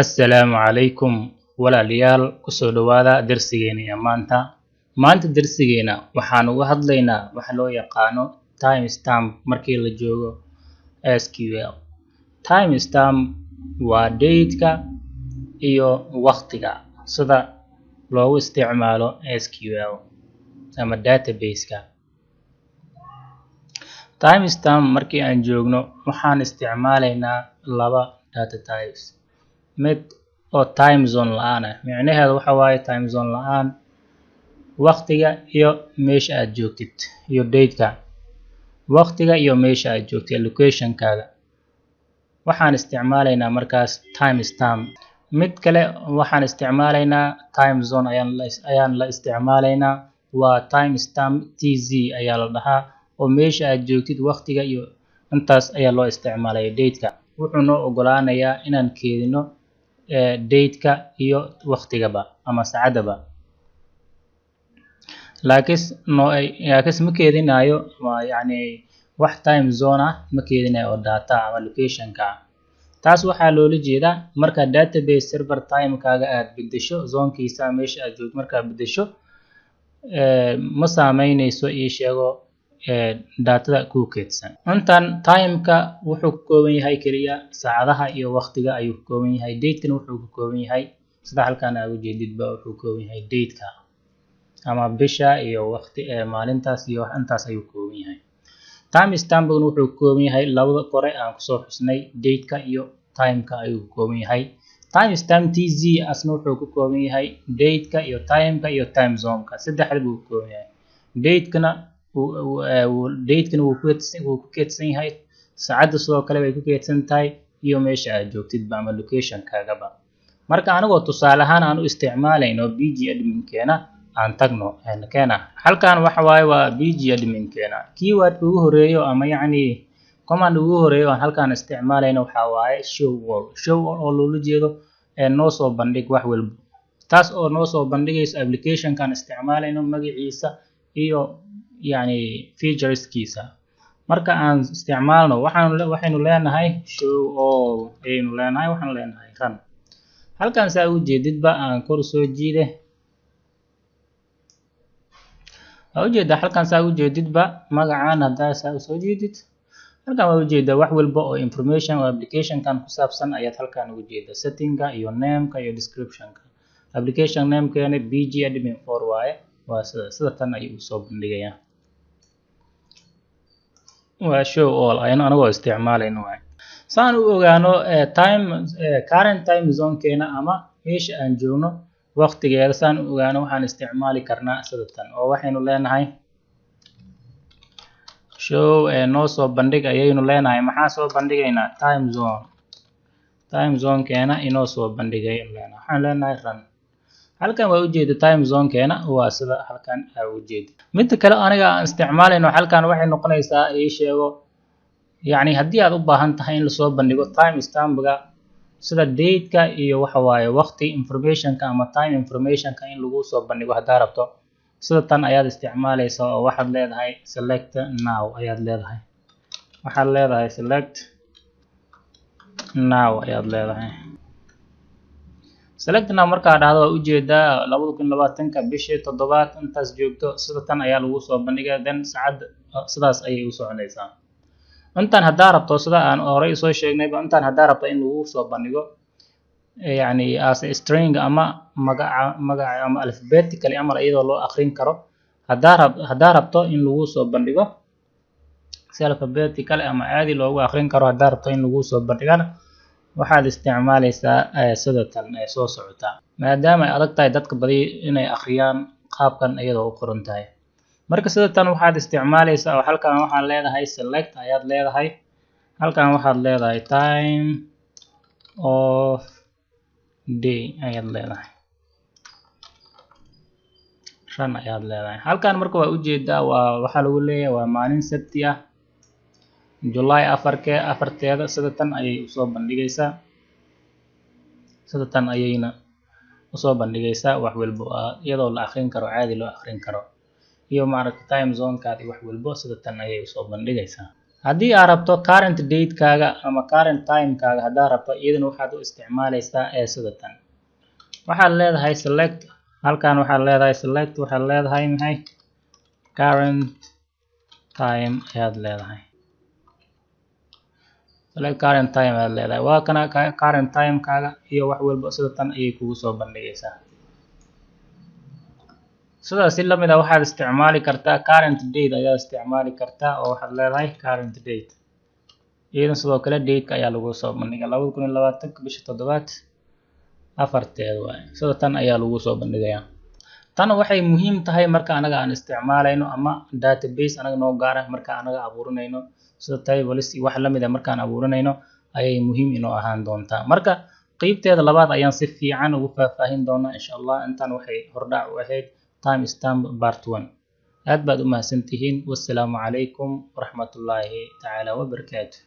Assalaamu calaykum walaalayaal kusoo dhawaada darsigeena ee maanta darsigeena waxaan uga hadlaynaa waxa loo yaqaano timestamp markii la joogo SQL. Timestamp waa date-ka iyo waqtiga sida loogu isticmaalo SQL ama database-ka. Timestamp markii aan joogno waxaan isticmaalaynaa laba data types. mid oo time zone la'aan ah micnaheedu waxa waaye time zone la'aan waqtiga iyo meesha aad joogtid iyo date-ka waqtiga iyo meesha aad joogtid location-kaaga waxaan isticmaalaynaa markaas timestamp. mid kale waxaan isticmaalaynaa time zone ayaan la isticmaalaynaa waa timestamp TZ ayaa la dhahaa oo meesha aad joogtid waqtiga iyo intaas ayaa loo isticmaalaya date-ka wuxuu noo ogolaanayaa inaan keedino date-ka iyo waqtigaba ama saacadaba. laakiin ma keedinayo wax time zone ah ma keedinayo oo data ama location-ka ah. taas waxaa loola jeedaa marka database server time-kaaga aad bedesho zone-kiisa meesha aad joogto markaad bedesho ma saameynayso ii sheego datada ku keedsan. intan time-ka wuxuu ka kooban yahay kaliya saacadaha iyo waqtiga ayuu ka kooban yahay. date-kana wuxuu ka kooban yahay sida halkan aad u jeedidba wuxuu ka kooban yahay date-ka ama bisha iyo waqti maalintaas iyo intaas ayuu ka kooban yahay. Timestamp-guna wuxuu ka kooban yahay labada kore aan kusoo xusnay date-ka iyo time-ka ayuu ka kooban yahay. Timestamp TZ asna wuxuu ka kooban yahay date-ka iyo time-ka iyo time zone-ka saddexda buu ka kooban yahay. date-kana wuu ku keedsan yahay saacadda sidoo kale way ku keedsan tahay iyo meesha aad joogtidba ama location-kaagaba. marka anagoo tusaale ahaan aan u isticmaalayno pg admin-keena aan tagno halkan waxa waaye waa pg admin-keena keyword ugu horeeyo ama command ugu horeeyo aan halkan isticmaalayno waxa waaye show all oo loola jeedo noo soo bandhig wax walba taas oo noo soo bandhigayso application-kan isticmaalayno magaciisa iyo featureskiisa. marka aan isticmaalno waxaynu leenahay show all ayaynu leenahay waxaan leenahay run. halkan saa u jeedidba aan kor soo jiide halkan saa u jeedidba magacaan haddaa saa u soo jeedid halkan waa u jeedaa wax walba oo information oo application-kan ku saabsan ayaad halkan ugu jeedaa setting-ka iyo name-ka iyo description-ka. application name-keena pg admin 4 waaye waa sida tan ayuu soo bandhigayaa waa show all aynu anagoo isticmaalayno waaye. saan u ogaano current time zone-keena ama meesha aan joogno waqtigeeda saan u ogaano waxaan isticmaali karnaa sida tan oo waxaynu leenahay show noo soo bandhig ayaynu leenahay. maxaa soo bandhigaynaa time zone-keena inoo soo bandhigayaynu leenahay waxaan leenahay run. halkan waa ujeeda time zone-keena waa sida halkan aa ujeeda. midda kale aniga aan isticmaalayno halkan waxay noqonaysaa ii sheego haddii aad u baahan tahay in lasoo bandhigo timestamp-ga sida date-ka iyo waxa waaye waqti information-ka ama time information-ka in lagu soo bandhigo haddaa rabto sida tan ayaad isticmaalaysaa oo waxaad leedahay select now ayaad leedahay select now ayaad leedahay. select now markaa dhahdo waa ujeedaa 2020ka bishii 7 intaas joogto sida tan ayaa lagu soo bandhigaa then saacad sidaas ayay u soconaysaa. intan haddaa rabto sida aan horey soo sheegnayba intan haddaa rabto in lagu soo bandhigo as a string ama magaca ama alphabetically ama iyadoo loo akhrin karo haddaa rabto in lagu soo bandhigo si alphabetically ama caadi loogu akhrin karo haddaa rabto in lagu soo bandhigana waxaad isticmaalaysaa sida tan soo socota maadaama ay adag tahay dadka badi inay akhriyaan qaabkan iyadoo u qoran tahay. marka sida tan waxaad isticmaalaysaa oo halkan waxaad leedahay select ayaad leedahay halkan waxaad leedahay time of day ayaad leedahay run ayaad leedahay. halkan marka waa ujeedaa waxaa lagu leeyahay waa maalin sabti ah July 4-keeda sida tan ayay usoo bandhigaysaa sida tan ayayna usoo bandhigaysaa wax walba iyadoo la akhrin karo caadi loo akhrin karo iyo time zone-kaadi wax walba sida tan ayay usoo bandhigaysaa. haddii aad rabto current date kaaga ama current time kaaga haddaad rabto iyadana waxaad u isticmaalaysaa sida tan waxaad leedahay select halkan waxaad leedahay select waxaad leedahay maxay current time ayaad leedahay select current time ayaad leedahay waa kana current time kaaga iyo wax walba sida tan ayay kugu soo bandhigaysaa sidaas si lamid ah waxaad isticmaali kartaa current date ayaad isticmaali kartaa oo waxaad leedahay current date iyadana sidoo kale date ayaa lagu soo bandhigaa 2020 bisha 7 afarteeda waay sida tan ayaa lagu soo bandhigayaa tan waxay muhiim tahay marka anaga aan isticmaalayno ama database anaga noo gaar ah marka anaga abuurinayno sida tables iyo wax la mid ah markaan abuurinayno ayay muhiim inoo ahaan doontaa marka qaybteeda labaad ayaan si fiican ugu faahfaahin doonaa insha Allah intaan waxay hordhac u ahayd time stamp part 1 aad baad u mahadsantihiin wassalaamu calaykum waraxmatullaahi tacaala wabarakaatuh